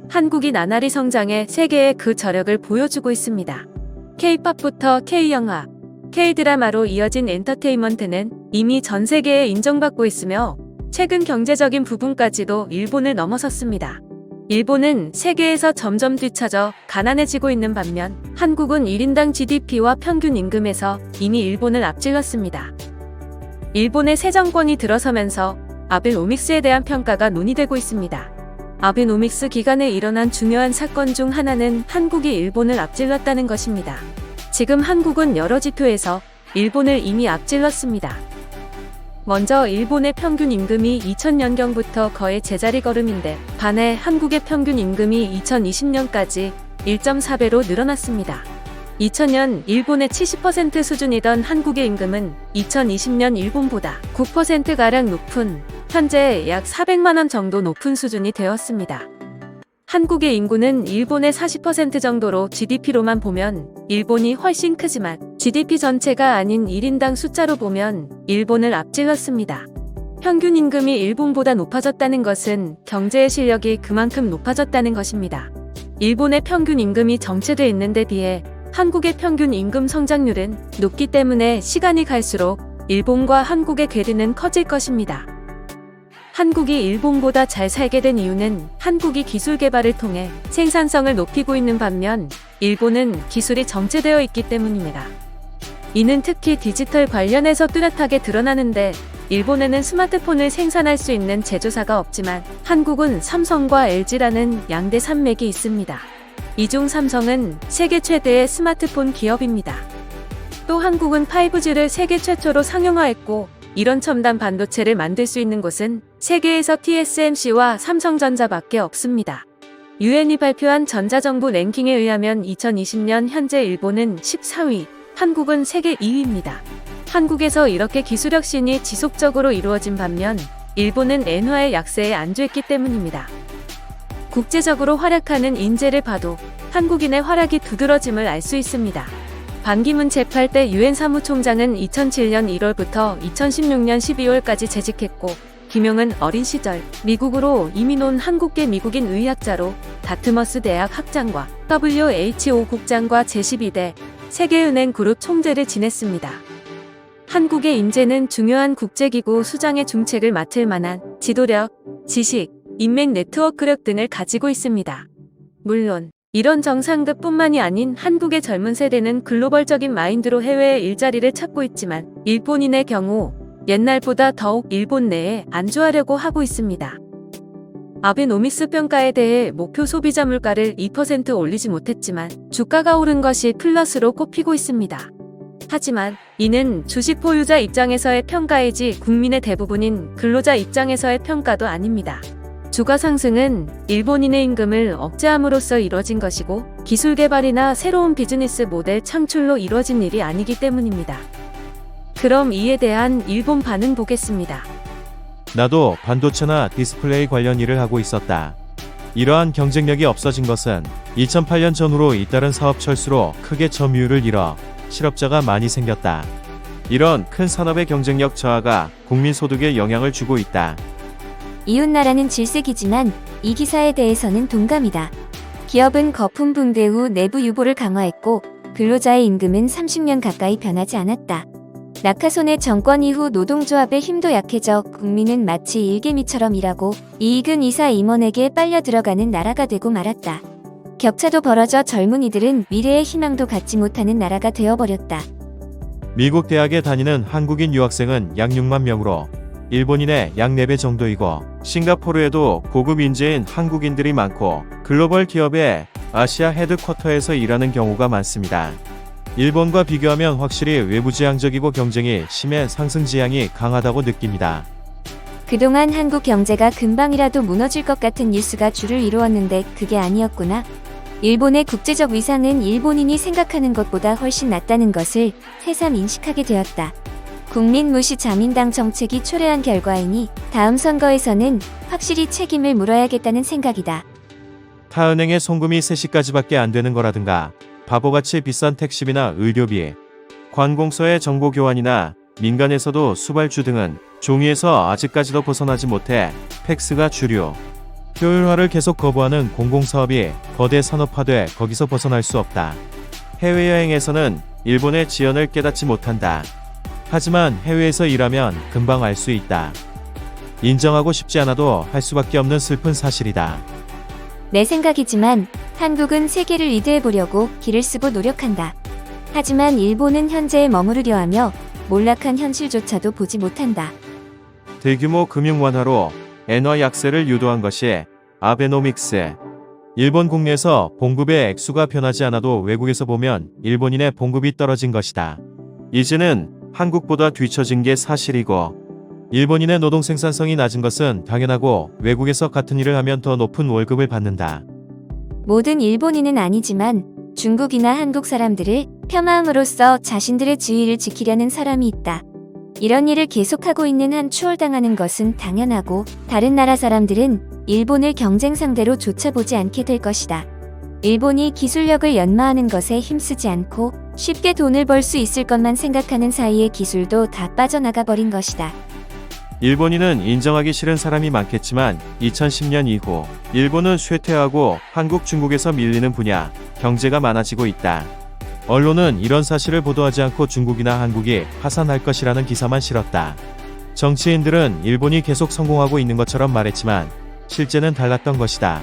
한국이 나날이 성장해 세계에 그 저력을 보여주고 있습니다. K-팝부터 K-영화, K-드라마로 이어진 엔터테인먼트는 이미 전 세계에 인정받고 있으며 최근 경제적인 부분까지도 일본을 넘어섰습니다. 일본은 세계에서 점점 뒤처져 가난해지고 있는 반면 한국은 1인당 GDP와 평균 임금에서 이미 일본을 앞질렀습니다. 일본의 새 정권이 들어서면서 아베노믹스에 대한 평가가 논의되고 있습니다. 아베노믹스 기간에 일어난 중요한 사건 중 하나는 한국이 일본을 앞질렀다는 것입니다. 지금 한국은 여러 지표에서 일본을 이미 앞질렀습니다. 먼저 일본의 평균 임금이 2000년경부터 거의 제자리 걸음인데 반해 한국의 평균 임금이 2020년까지 1.4배로 늘어났습니다. 2000년 일본의 70% 수준이던 한국의 임금은 2020년 일본보다 9%가량 높은 현재 약 400만원 정도 높은 수준이 되었습니다. 한국의 인구는 일본의 40% 정도로 GDP로만 보면 일본이 훨씬 크지만 GDP 전체가 아닌 1인당 숫자로 보면 일본을 앞질렀습니다. 평균 임금이 일본보다 높아졌다는 것은 경제의 실력이 그만큼 높아졌다는 것입니다. 일본의 평균 임금이 정체돼 있는 데 비해 한국의 평균 임금 성장률은 높기 때문에 시간이 갈수록 일본과 한국의 궤도는 커질 것입니다. 한국이 일본보다 잘 살게 된 이유는 한국이 기술 개발을 통해 생산성을 높이고 있는 반면 일본은 기술이 정체되어 있기 때문입니다. 이는 특히 디지털 관련해서 뚜렷하게 드러나는데 일본에는 스마트폰을 생산할 수 있는 제조사가 없지만 한국은 삼성과 LG라는 양대 산맥이 있습니다. 이 중 삼성은 세계 최대의 스마트폰 기업입니다. 또 한국은 5G를 세계 최초로 상용화했고 이런 첨단 반도체를 만들 수 있는 곳은 세계에서 TSMC와 삼성전자밖에 없습니다. 유엔이 발표한 전자정부 랭킹에 의하면 2020년 현재 일본은 14위, 한국은 세계 2위입니다. 한국에서 이렇게 기술 혁신이 지속적으로 이루어진 반면 일본은 엔화의 약세에 안주했기 때문입니다. 국제적으로 활약하는 인재를 봐도 한국인의 활약이 두드러짐을 알 수 있습니다. 반기문 제8대 유엔 사무총장은 2007년 1월부터 2016년 12월까지 재직했고 김용은 어린 시절 미국으로 이민 온 한국계 미국인 의학자로 다트머스 대학 학장과 WHO 국장과 제12대 세계은행 그룹 총재를 지냈습니다. 한국의 인재는 중요한 국제기구 수장의 중책을 맡을 만한 지도력, 지식, 인맥 네트워크력 등을 가지고 있습니다. 물론 이런 정상급뿐만이 아닌 한국의 젊은 세대는 글로벌적인 마인드로 해외의 일자리를 찾고 있지만 일본인의 경우 옛날보다 더욱 일본 내에 안주하려고 하고 있습니다. 아베노믹스 평가에 대해 목표 소비자 물가를 2% 올리지 못했지만 주가가 오른 것이 플러스로 꼽히고 있습니다. 하지만 이는 주식 보유자 입장에서의 평가이지 국민의 대부분인 근로자 입장에서의 평가도 아닙니다. 주가 상승은 일본인의 임금을 억제함으로써 이뤄진 것이고 기술 개발이나 새로운 비즈니스 모델 창출로 이뤄진 일이 아니기 때문입니다. 그럼 이에 대한 일본 반응 보겠습니다. 나도 반도체나 디스플레이 관련 일을 하고 있었다. 이러한 경쟁력이 없어진 것은 2008년 전후로 잇따른 사업 철수로 크게 점유율을 잃어 실업자가 많이 생겼다. 이런 큰 산업의 경쟁력 저하가 국민 소득에 영향을 주고 있다. 이웃나라는 질색이지만 이 기사에 대해서는 동감이다. 기업은 거품 붕괴 후 내부 유보를 강화했고 근로자의 임금은 30년 가까이 변하지 않았다. 낙하손의 정권 이후 노동조합의 힘도 약해져 국민은 마치 일개미처럼 일하고 이익은 이사 임원에게 빨려 들어가는 나라가 되고 말았다. 격차도 벌어져 젊은이들은 미래의 희망도 갖지 못하는 나라가 되어버렸다. 미국 대학에 다니는 한국인 유학생은 약 6만 명으로 일본인의 약 4배 정도이고 싱가포르에도 고급 인재인 한국인들이 많고 글로벌 기업의 아시아 헤드쿼터에서 일하는 경우가 많습니다. 일본과 비교하면 확실히 외부지향적이고 경쟁이 심해 상승지향이 강하다고 느낍니다. 그동안 한국 경제가 금방이라도 무너질 것 같은 뉴스가 주를 이루었는데 그게 아니었구나. 일본의 국제적 위상은 일본인이 생각하는 것보다 훨씬 낫다는 것을 새삼 인식하게 되었다. 국민 무시 자민당 정책이 초래한 결과이니 다음 선거에서는 확실히 책임을 물어야겠다는 생각이다. 타은행의 송금이 3시까지밖에 안 되는 거라든가 바보같이 비싼 택시비나 의료비, 관공서의 정보교환이나 민간에서도 수발주 등은 종이에서 아직까지도 벗어나지 못해 팩스가 주류. 효율화를 계속 거부하는 공공사업이 거대 산업화돼 거기서 벗어날 수 없다. 해외여행에서는 일본의 지연을 깨닫지 못한다. 하지만 해외에서 일하면 금방 알 수 있다. 인정하고 싶지 않아도 할 수밖에 없는 슬픈 사실이다. 내 생각이지만 한국은 세계를 리드해보려고 기를 쓰고 노력한다. 하지만 일본은 현재에 머무르려 하며 몰락한 현실조차도 보지 못한다. 대규모 금융 완화로 엔화 약세를 유도한 것이 아베노믹스. 일본 국내에서 봉급의 액수가 변하지 않아도 외국에서 보면 일본인의 봉급이 떨어진 것이다. 이제는 한국보다 뒤처진 게 사실이고, 일본인의 노동 생산성이 낮은 것은 당연하고 외국에서 같은 일을 하면 더 높은 월급을 받는다. 모든 일본인은 아니지만 중국이나 한국 사람들을 폄하함으로써 자신들의 지위를 지키려는 사람이 있다. 이런 일을 계속하고 있는 한 추월당하는 것은 당연하고, 다른 나라 사람들은 일본을 경쟁 상대로 쫓아보지 않게 될 것이다. 일본이 기술력을 연마하는 것에 힘쓰지 않고 쉽게 돈을 벌 수 있을 것만 생각하는 사이에 기술도 다 빠져나가 버린 것이다. 일본인은 인정하기 싫은 사람이 많겠지만 2010년 이후 일본은 쇠퇴하고 한국, 중국에서 밀리는 분야, 경제가 많아지고 있다. 언론은 이런 사실을 보도하지 않고 중국이나 한국이 파산할 것이라는 기사만 실었다. 정치인들은 일본이 계속 성공하고 있는 것처럼 말했지만 실제는 달랐던 것이다.